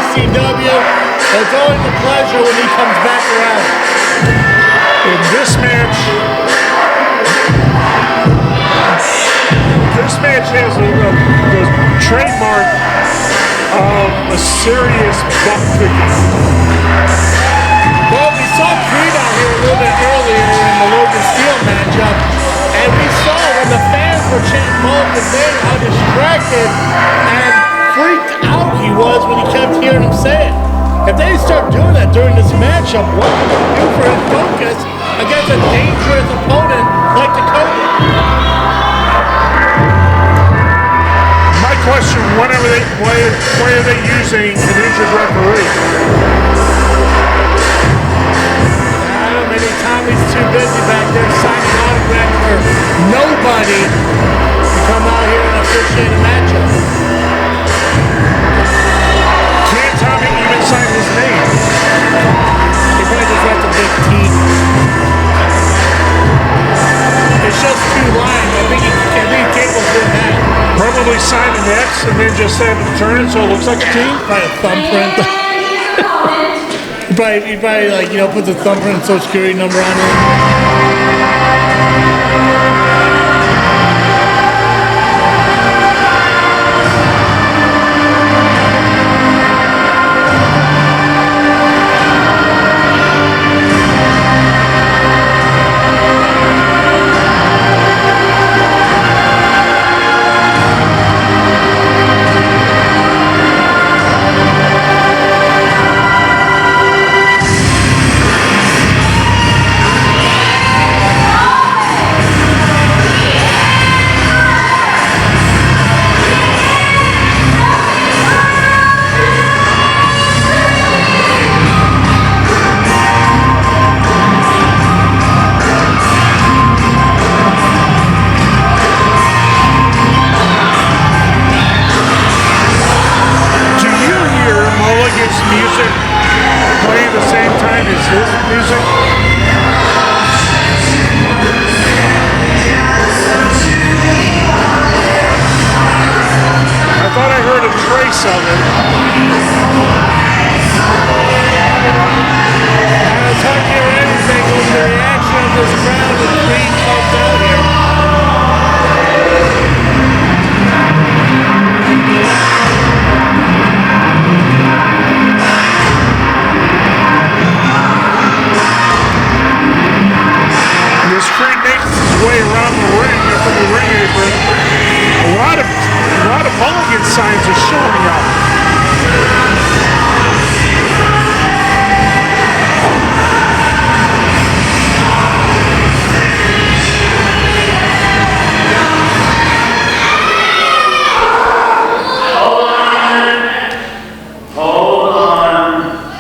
SCW. It's always a pleasure when he comes back around. In this match has the trademark of a serious butt kicking. Well, we saw Creed out here a little bit earlier in the Logan Steel matchup, and we saw when the fans were chanting Mulligan's name how distracted and freaked out he was when he kept hearing him say it. If they start doing that during this matchup, what can he do for his focus against a dangerous opponent like the Cobra? My question, why are they using an injured referee? Anytime he's too busy back there signing autographs for nobody to come out here and officiate a matchup. Can't Tommy even sign his name? He probably just left a big T. It's just 2 lines. I think he's capable of doing that. Probably sign an X and then just have him turn it so it looks like a T? Probably a thumbprint. He probably like, you know, puts a thumbprint and social security number on it.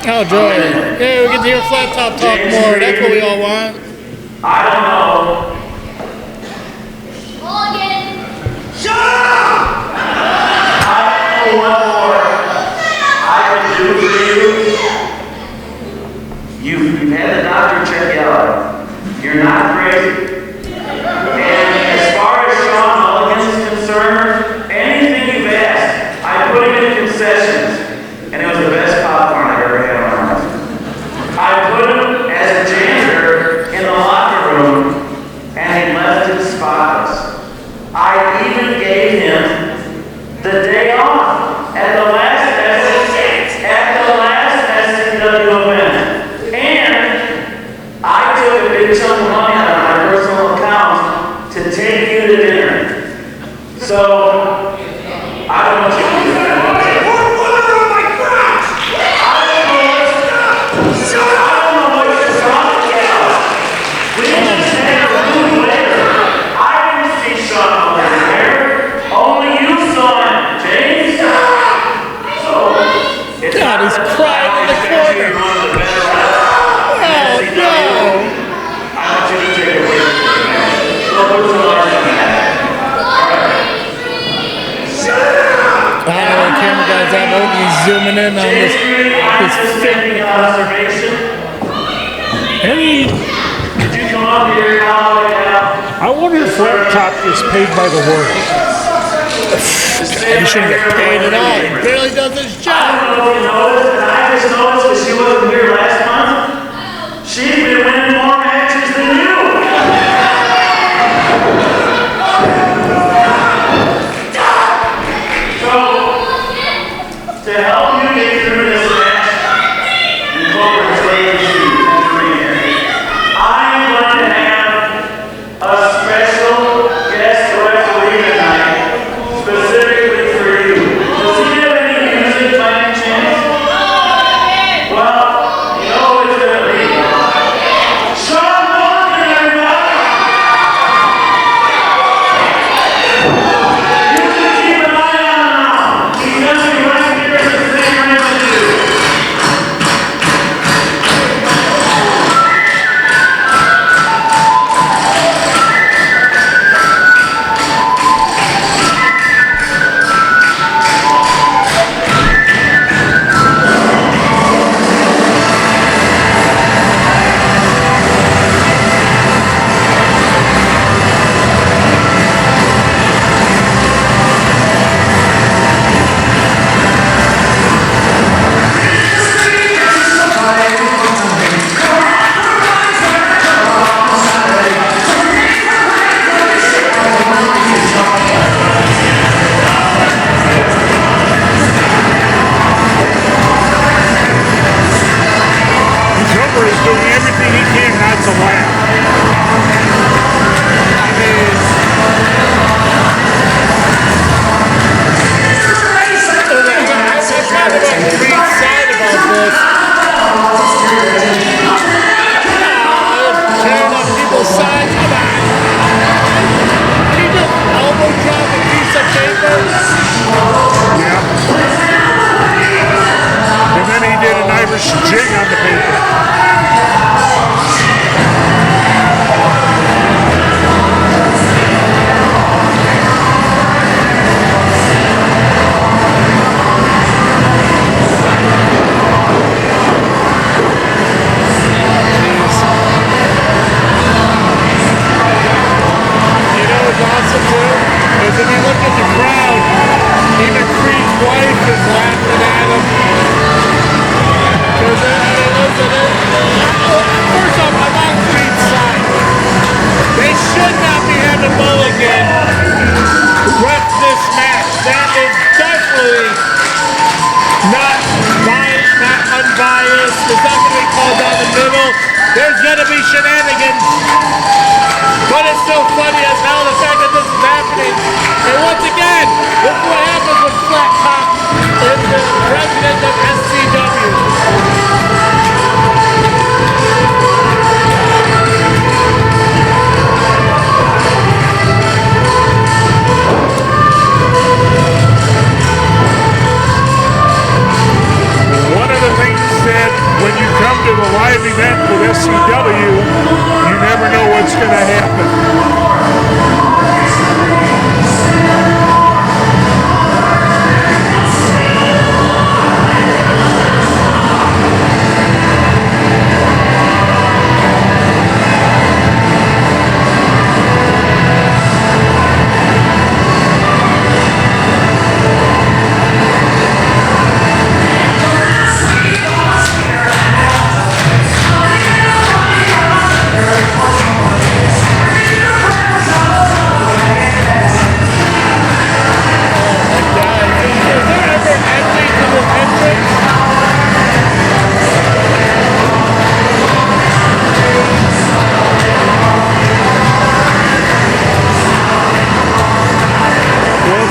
Oh, joy. Yeah, we get to hear Flat Top talk more. That's what we all want. I don't know. Shut up! I don't know what more I can do for you. You've had the doctor check you out. You're not crazy. And as far as Sean Mulligan is concerned, anything you've asked, I put him in concessions. And it was the best popcorn I've ever had in my life. I put him as a janitor in the locker room, and he left it spotless. I even gave him the day off at the last SCW event. And I took a big chunk of money out of my personal account to take you to dinner. So, I don't want you to do that. God, he's crying in the corner. Oh, no. I want you to take a break. I don't know what camera guy's at, but he's zooming in on this fake observation. Did you come up here all the way out? I wonder if Flat Top is paid by the word. He shouldn't get paid at all. He barely does his I job. don't know if you noticed, but I just noticed because she wasn't here last month. She's been winning more matches than you. So, to help you get through this match and Cobra's lady shoes and career, I'm going to have a special guest referee tonight, specifically for you. Does he have any music by any chance? Well, you know who it's going to be. Sean Morgan, everybody! You can keep an eye on him now. He's going to be right here at the same ring as you. Cobra is doing everything he can not to laugh. I mean, I'm kind of on Creed's side about this. Tearing up people's sides. Come on. He just elbow drop a piece of paper. yeah. And then he did an Irish jig on the paper. You know what's awesome too? Is if you look at the crowd, even Creed's wife is laughing at him. Because first off, I'm on Creed's side. They should not be having Mulligan ref this match. That is definitely not biased, not unbiased. It's not going to be called down the middle. There's going to be shenanigans. But it's still funny as hell the fact that this is happening. And once again, this is what happens when Flat Top is the president of SCW. One of the things that when you come to the live event with SCW, you never know what's going to happen.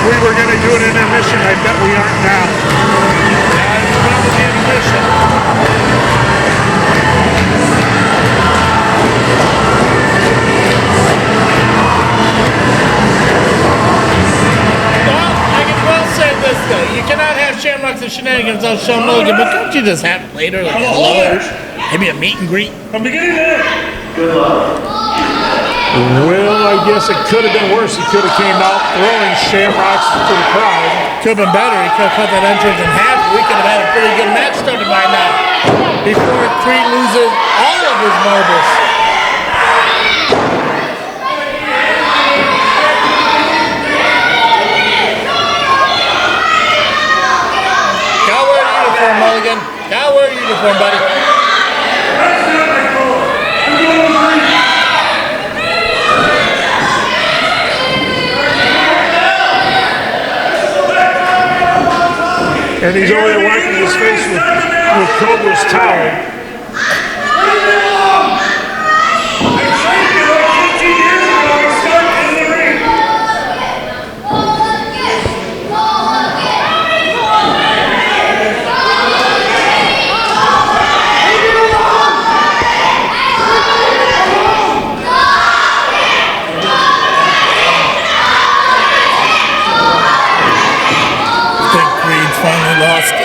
We were going to do an intermission. I bet we aren't now. It's probably intermission. Well, I can well say this though. You cannot have Shamrocks and Shenanigans on Sean Mulligan, but can't you just have it later? Like hello? Maybe a meet and greet? I'm beginning that. Good luck. Well, I guess it could have been worse. He could have came out throwing Shamrocks to the crowd. Could have been better. He could have cut that entrance in half. We could have had a pretty good match started by now. Before Creed loses all of his marbles. for him, buddy. And he's already wiping his face with Cobra's towel. Finally lost it.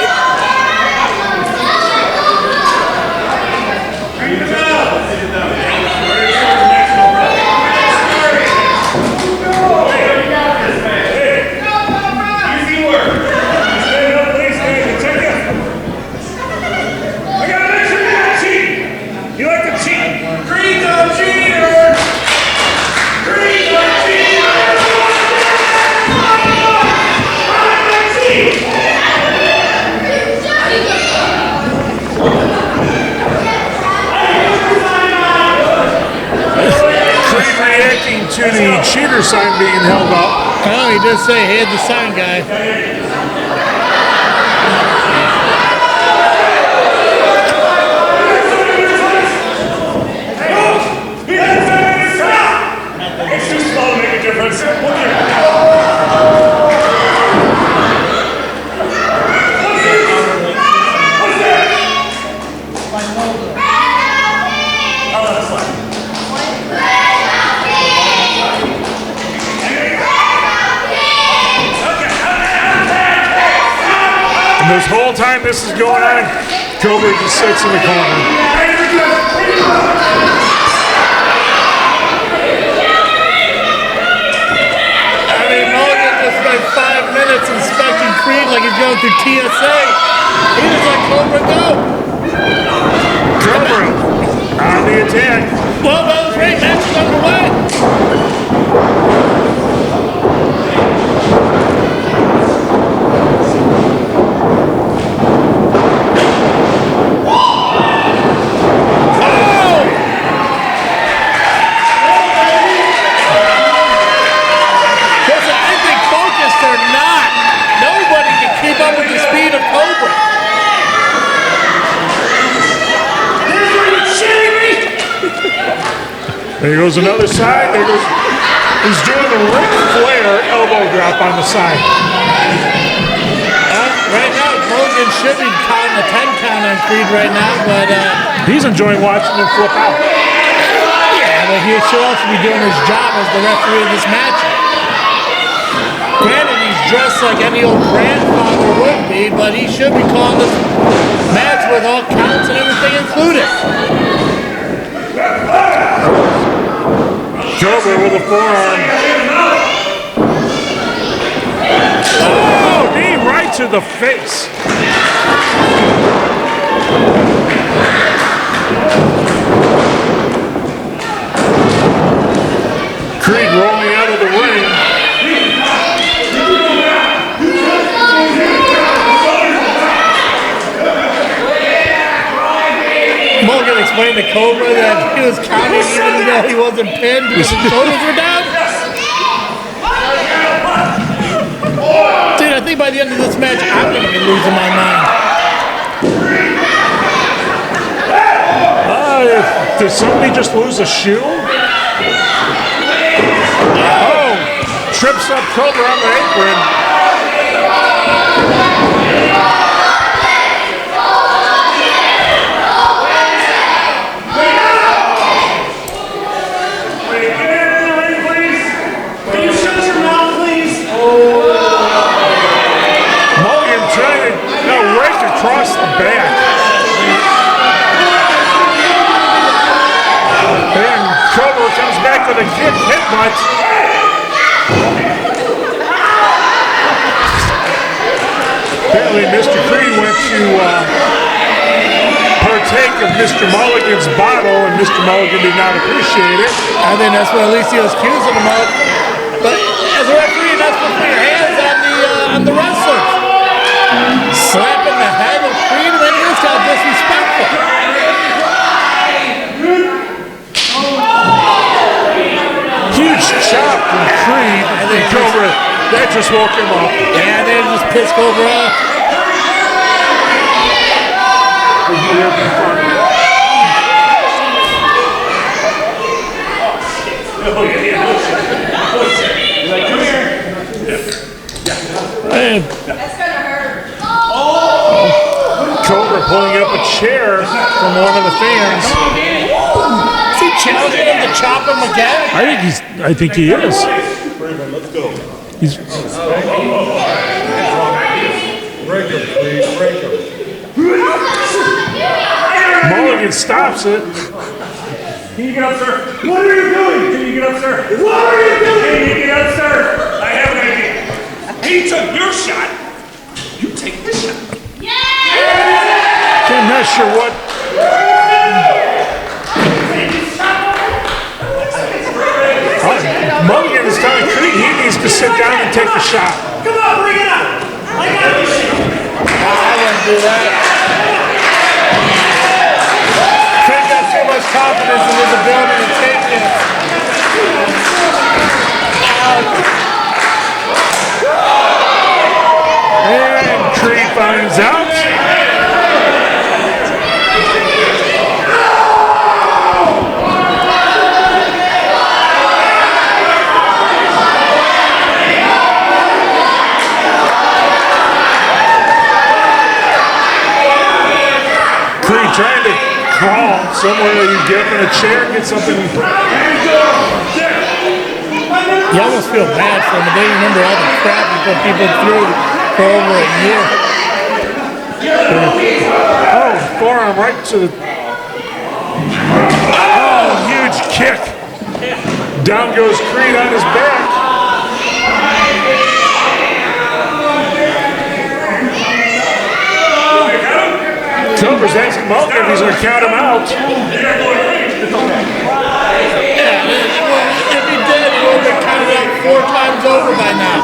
To the cheater sign being held up. Oh, he did say he had the sign guy. It's too small to make a difference. This whole time this is going on, Cobra just sits in the corner. I mean, Mulligan just spent 5 minutes inspecting Creed like he's going through TSA. He just let Cobra go. Cobra on the attack. Well, that was great. Match is underway. There goes another side. There goes. He's doing the Ric Flair elbow drop on the side. Right now, Mulligan should be counting a 10 count on Creed right now, but he's enjoying watching him flip out. Yeah, but he should also be doing his job as the referee of this match. Granted, he's dressed like any old grandfather would be, but he should be calling this match with all counts and everything included. Cobra with a forearm. Oh, knee right to the face. Creed rolling out of the ring. Mulligan explained to Cobra that he was counting even though he wasn't pinned because his shoulders were down. Dude, I think by the end of this match, I'm going to be losing my mind. Did somebody just lose a shoe? Oh, trips up Cobra on the apron. Across the back. And Cobra comes back with a kick, headbutt. Apparently Mr. Creed went to partake of Mr. Mulligan's bottle, and Mr. Mulligan did not appreciate it. I think that's what Alessio's accusing him of. But as a referee, you're not supposed to put your hands on the wrestler. Slapping the head of Creed, and then he just got disrespectful. just woke him up. Yeah, they just pissed Cobra off. Man. That's gonna hurt. Cobra pulling up a chair from one of the fans. Is he challenging him to chop him again? I think he is. Let's go. He's Break him, please. Break him. Mulligan stops it. Can you get up, sir? What are you doing? Can you get up, sir? What are you doing? Can you get up, sir? I have an idea. He took your shot. You take this shot. I'm not sure what. Mulligan is telling Creed he needs to sit down and take the shot. Come on, bring it up. I got this shit. I wouldn't do that. Creed got too much confidence in his ability to take it. And Creed finds out. Trying to crawl somewhere that you get up in a chair and get something. You almost feel bad for him, but they remember all the crap he put people through for over a year. Oh, forearm right to the. Oh, huge kick. Down goes Creed on his back. Cobra's asking Mulligan if he's going to count him out. Yeah, if he did, he would have been counted out 4 times over by now.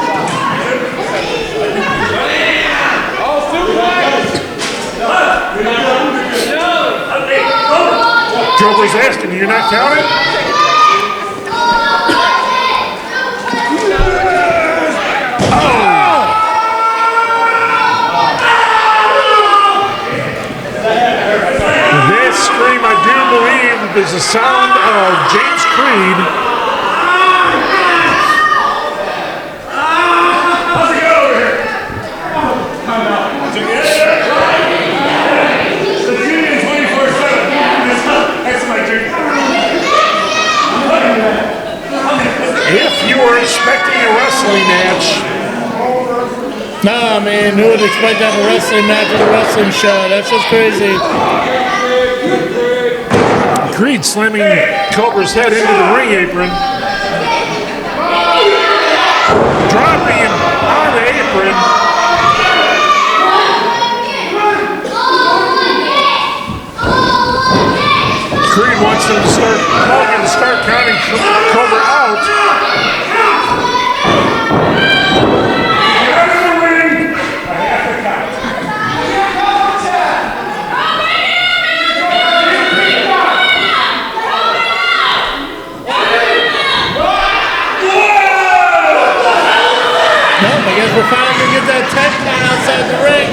Cobra's asking, you're not counting? Scream, I do believe, is the sound of James Creed. How's it going over here? The Union 24/7. That's my dream. If you were expecting a wrestling match. Nah, man, who would expect to have a wrestling match at a wrestling show? That's just crazy. Creed slamming Cobra's head into the ring apron. Dropping him on the apron. Creed wants him to start counting Cobra out. We're finally going to get that 10 count outside the ring.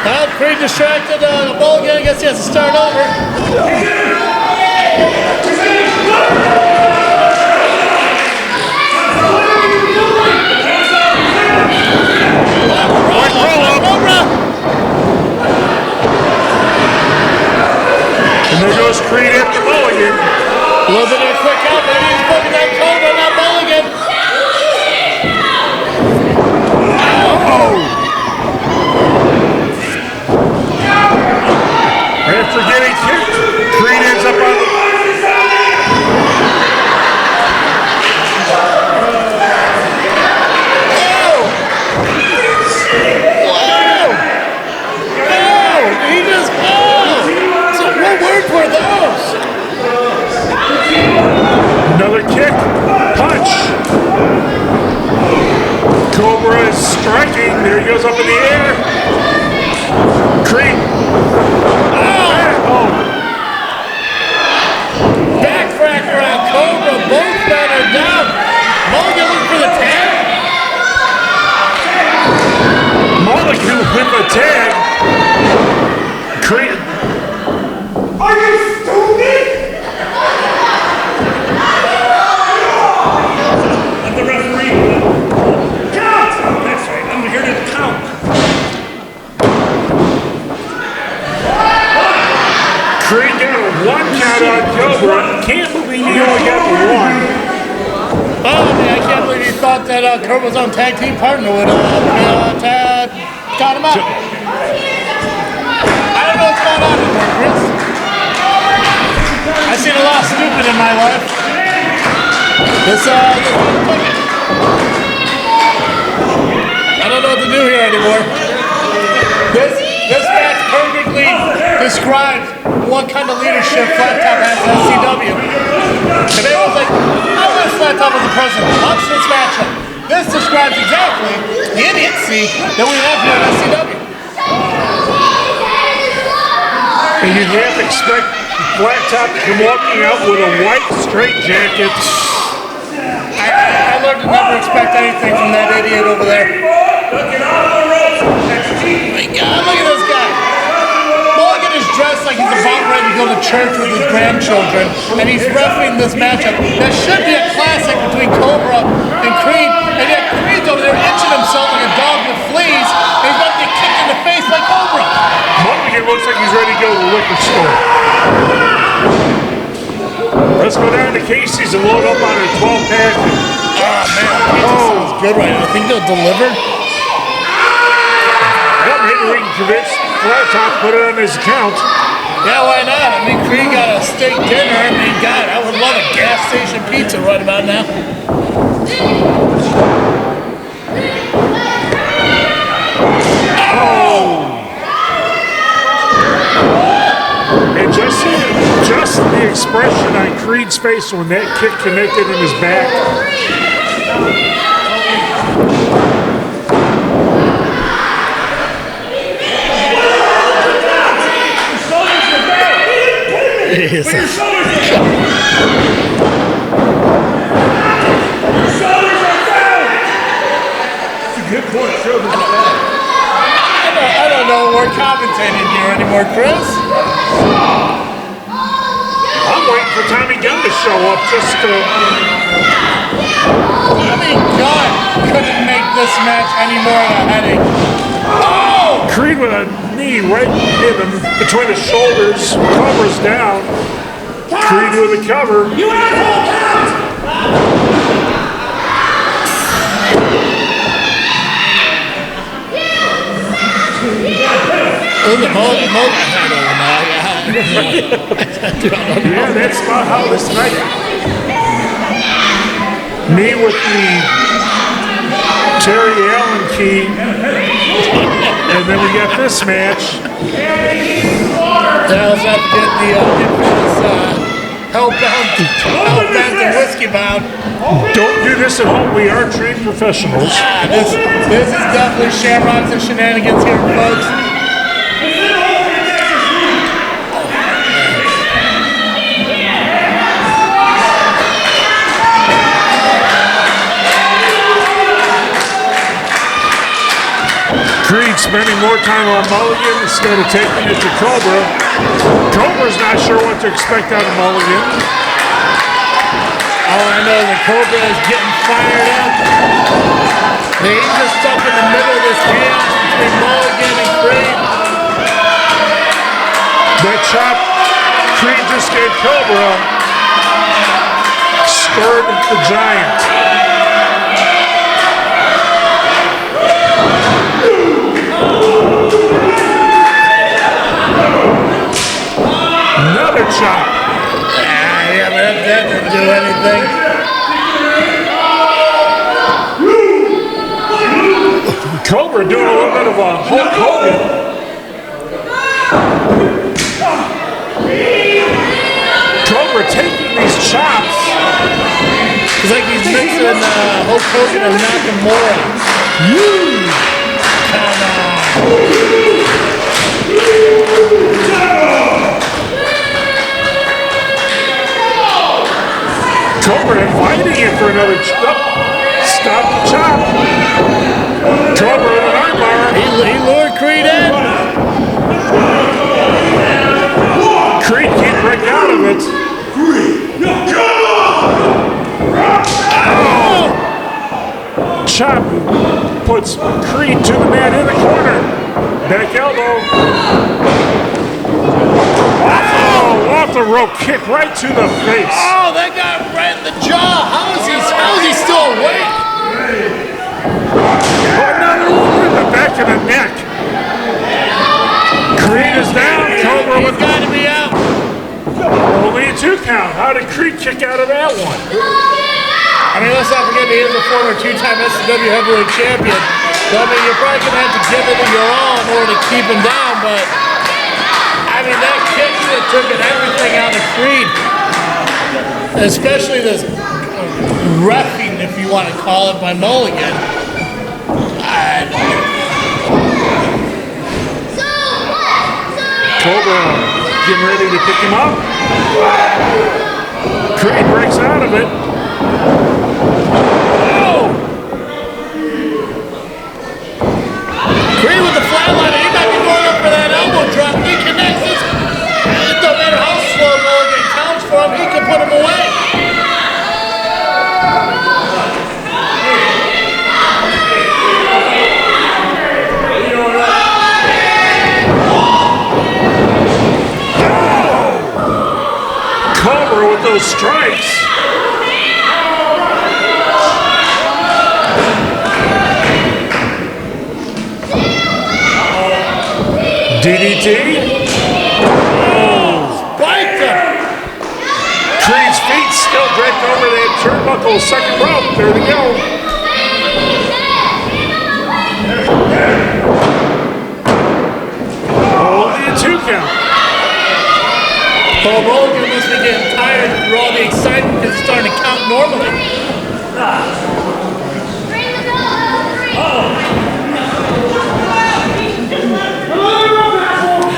Well, Creed distracted the Mulligan. I guess he has to start over. And there goes Creed after Mulligan. A little bit of a quick out. Maybe he's putting that Cobra, not Mulligan. Oh! After getting kicked, Creed ends up on the... Another kick, punch. Cobra is striking. There he goes up in the air. Creed. Backcracker on Cobra. Both men are down. Mulligan looking for the tag. Mulligan with the tag. Creed. Are you stupid? Let the referee count. That's right. I'm here to count. Creed got a 1 count on Cobra. Can't believe he only got the 1. Oh, man, I can't believe he thought that Cobra was on tag team partner with got him out. I don't know what's going on anymore, Chris. I've seen a lot of stupid in my life. This I don't know what to do here anymore. This match perfectly describes what kind of leadership Flat Top has in SCW. If anyone's like, I wish Flat Top was the president, watch this matchup. This describes exactly the idiocy that we have here at SCW. And you'd have to expect Flat Top to come walking out with a white straitjacket. I learned to never expect anything from that idiot over there. My God, look at this guy. Mulligan is dressed like he's about ready to go to church with his grandchildren, and he's refereeing this matchup. That should be a classic between Cobra and Creed, and yet Creed's over there itching himself like a dog with fleas, and he's about to get kicked in the face by Cobra. Mulligan looks like he's ready to go to the liquor store. Let's go down to Casey's and load up on her 12-pack. Oh, man, pizza sounds good right now. I think they'll deliver. Well, maybe we can convince Flat Top to put it on his account. Yeah, why not? I mean, Creed got a steak dinner. I mean, God, I would love a gas station pizza right about now. And just the expression on Creed's face when that kick connected in his back. Jesus. Your shoulders are down! That's a good point. Shoulders are down. I don't know what we're commentating here anymore, Chris. I'm waiting for Tommy Gunn to show up just to... Tommy Gunn couldn't make this match any more of a headache. Oh! Creed with a knee right in him between his shoulders. Cobra's down. Creed with a cover. You asshole, count! Oh, the Mulligan. Yeah, that's about how this night. Me with the Terry Allen key. And then we got this match. Now let's not forget the infamous Hellbound and Whiskey Bound. Don't do this at home. We are trained professionals. This is definitely Shamrocks and Shenanigans here, folks. Creed spending more time on Mulligan instead of taking it to Cobra. Cobra's not sure what to expect out of Mulligan. All I know is that Cobra is getting fired up. He's just stuck in the middle of this chaos between Mulligan and Creed. That chop Creed just gave Cobra stirred the giant. Another chop. Yeah, but that didn't do anything. Cobra doing a little bit of a Hulk Hogan. Cobra taking these chops. It's like he's mixing Hulk Hogan and Nakamura. Come on. another stop the chop. Cobra with an armbar. He lured Creed in. Creed can't break out of it. Chop puts Creed to the mat in the corner. Back elbow. Oh, off the rope, kick right to the face. Oh, that got right in the jaw. How is he still awake? Another one in the back of the neck. Creed is down. Cobra with got to be out. only a 2 count. How did Creed kick out of that one? I mean, let's not forget he is a former 2-time SCW heavyweight champion. So, I mean, you're probably going to have to give it your all in order to keep him down, but I mean, that kick that took everything out of Creed. Especially this reffing, if you want to call it, by Mulligan. Cobra getting ready to pick him up. Creed breaks out of it. Oh! Creed with the flatliner. He might be going up for that elbow drop. He connects this. It don't matter how slow Mulligan counts for him, he can put him away. Cobra with those strikes. DDT. Spiked him. Creed's feet still draped over that turnbuckle, second rope. There they go. Only a 2 count. Paul Mulligan must be getting tired through all the excitement because he's starting to count normally.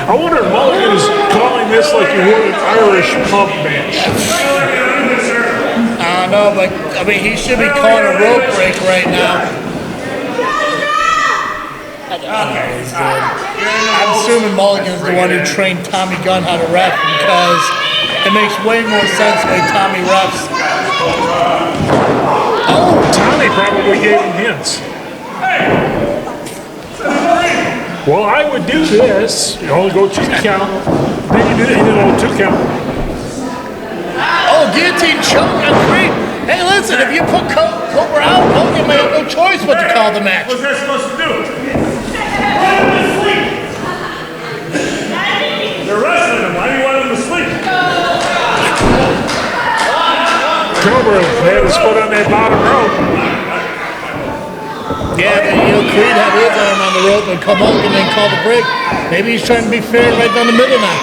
I wonder if Mulligan is calling this like you would an Irish pub match. I don't know, but I mean, he should be calling a rope break right now. I'm assuming Mulligan's the one who trained Tommy Gunn how to ref because it makes way more sense the way Tommy refs. Oh, Tommy probably gave him hints. Well, I would do this. You only go 2 count. Then you do it, you know, 2 count. Oh, guillotine choke on Creed. Hey, listen, if you put Cobra out, Mulligan may have no choice but to call the match. What's that supposed to do? They're wrestling him. Why do you want him to sleep? Cobra had his foot on that bottom rope. Yeah, but you know, Creed had his arm on the rope and Mulligan didn't call the break. Maybe he's trying to be fair right down the middle now.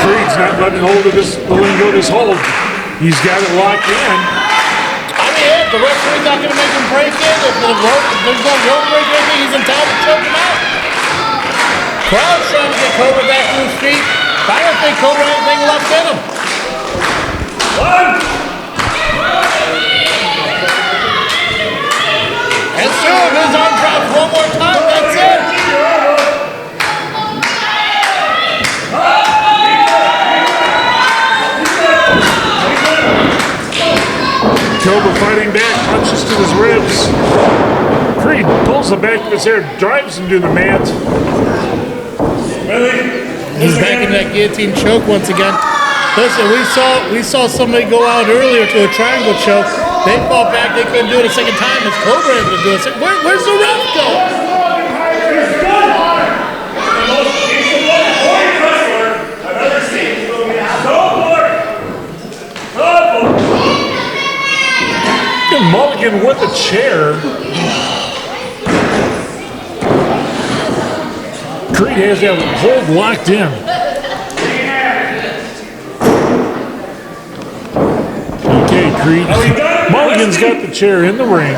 Creed's not letting go of this hold. He's got it locked in. I mean, if the referee's not going to make him break in, if there's no rope break or anything, he's entitled to choke him out. Crowd's trying to get Cobra back to his feet. But I don't think Cobra has anything left in him. And soon his arm drops one more time, that's it. Cobra fighting back, punches to his ribs. Creed pulls the back of his hair, drives him to the mat. He's back in that guillotine choke once again. Listen, we saw somebody go out earlier to a triangle choke. They fought back, they couldn't do it a second time. It's Cobra able to do it. Where's the ref go? He's the most boring wrestler I've ever seen. So boring. So boring. Mulligan with a chair. Creed has that hold locked in. Okay, Creed. Mulligan's got the chair in the ring.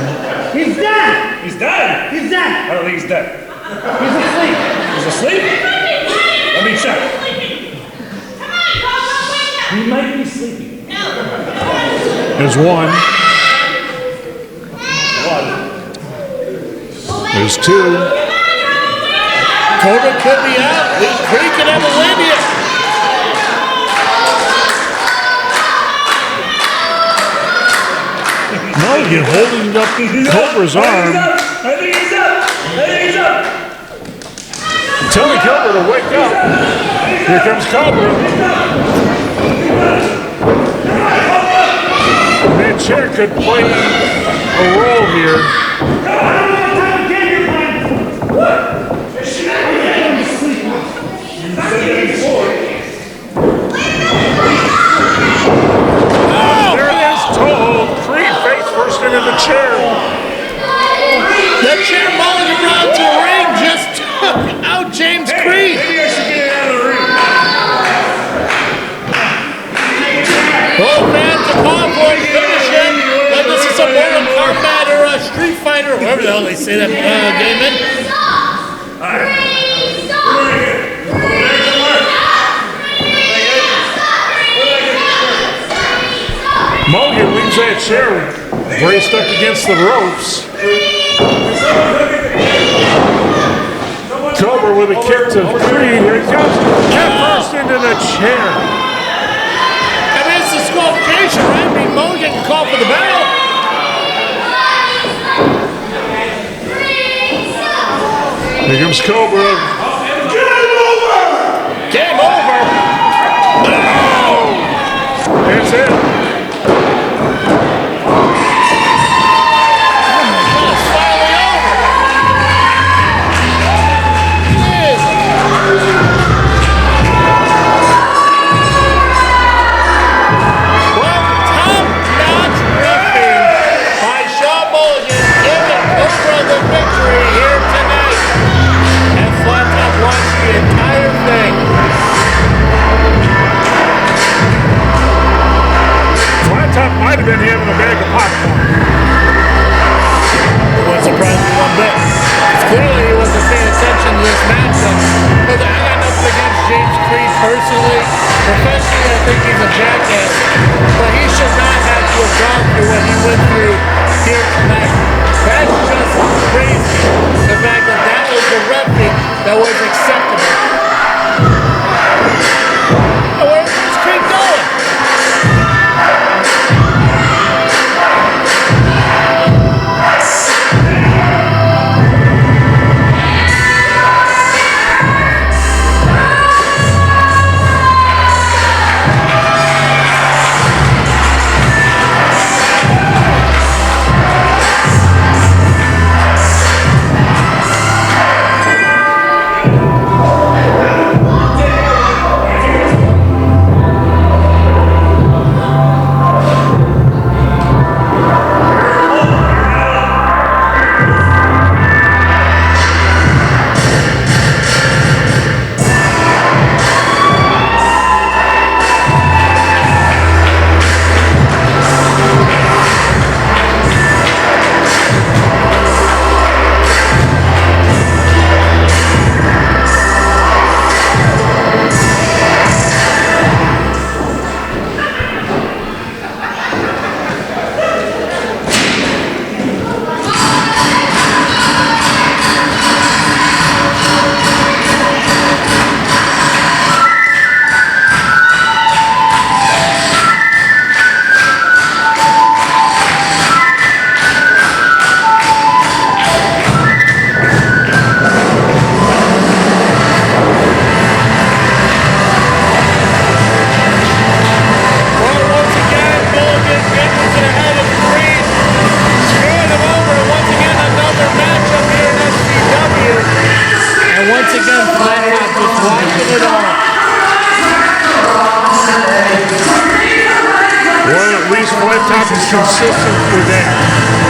He's dead! He's dead. He's dead! I don't think he's dead. He's asleep! He's asleep? Let me check. He might be sleeping. There's one. There's two. Cobra could be out. Creek could have a win here. Mulligan holding up Cobra's arm. I think he's up. Telling Cobra to wake up. Here comes Cobra. That chair could play a role here. There it is, told. Creed face first into the chair. That chair Mulligan brought to the ring just took out James Creed. Maybe I should get out of the ring. Both fans are calling for a finish in. Like this is a Mortal Kombat or a Street Fighter, whatever the hell they say that game in. Mulligan leaves that chair braced up against the ropes. Cobra with a kick to Creed. Here he comes. Head first into the chair. I mean, it's disqualification, right? I mean, Mulligan can call for the bell. Here comes Cobra. Game over. That's it. It's finally over. Yes. Well, top-notch referee by Shawn Mulligan giving Cobra the victory here tonight. And Flat Top watched the entire thing. Flat Top might have been having a bag of popcorn. It wasn't surprising one bit. Clearly he wasn't paying attention to this matchup. But I got nothing against James Creed personally. Professionally, I think he's a jackass. But he should not have to have gone through what he went through here tonight. That's just crazy. The fact that that was the referee that was acceptable. Where's this Creed going? Flat Top is consistent with that.